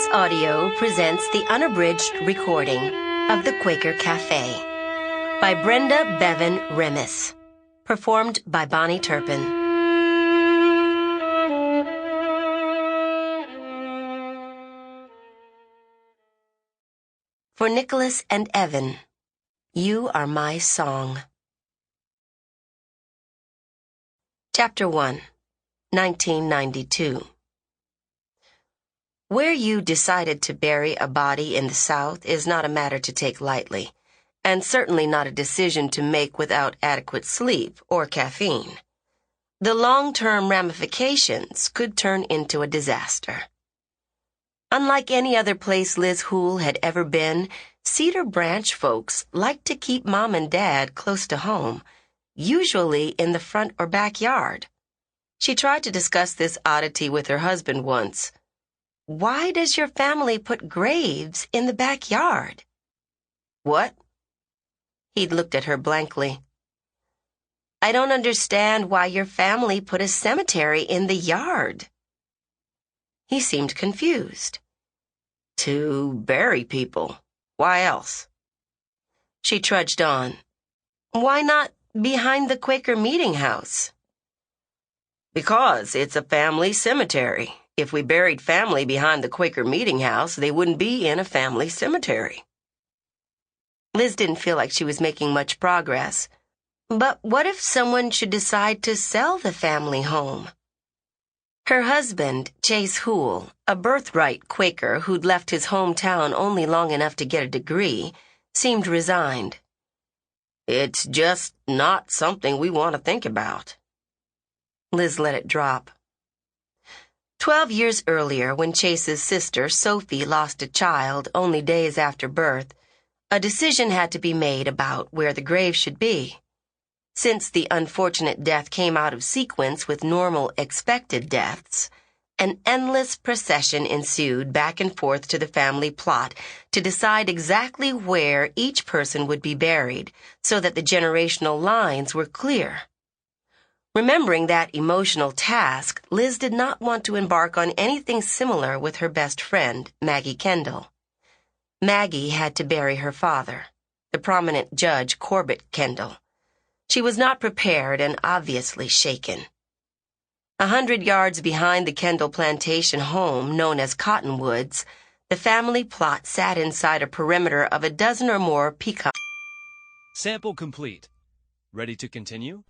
Brilliance Audio presents the unabridged recording of the Quaker Café by Brenda Bevan Remmes, performed by Bahni Turpin. For Nicholas and Evan, you are my song. Chapter 1, 1992. Where you decided to bury a body in the South is not a matter to take lightly, and certainly not a decision to make without adequate sleep or caffeine. The long-term ramifications could turn into a disaster. Unlike any other place Liz Hoole had ever been, Cedar Branch folks liked to keep Mom and Dad close to home, usually in the front or backyard. She tried to discuss this oddity with her husband once. Why does your family put graves in the backyard? What? He'd looked at her blankly. I don't understand why your family put a cemetery in the yard. He seemed confused. To bury people. Why else? She trudged on. Why not behind the Quaker meeting house? Because it's a family cemetery. If we buried family behind the Quaker meeting house, they wouldn't be in a family cemetery. Liz didn't feel like she was making much progress. But what if someone should decide to sell the family home? Her husband, Liz Hoole, a birthright Quaker who'd left his hometown only long enough to get a degree, seemed resigned. It's just not something we want to think about. Liz let it drop. 12 years earlier, when Chase's sister, Sophie, lost a child only days after birth, a decision had to be made about where the grave should be. Since the unfortunate death came out of sequence with normal expected deaths, an endless procession ensued back and forth to the family plot to decide exactly where each person would be buried so that the generational lines were clear. Remembering that emotional task, Liz did not want to embark on anything similar with her best friend, Maggie Kendall. Maggie had to bury her father, the prominent Judge Corbett Kendall. She was not prepared and obviously shaken. 100 yards behind the Kendall plantation home, known as Cottonwoods, the family plot sat inside a perimeter of a dozen or more peacock. Sample complete. Ready to continue?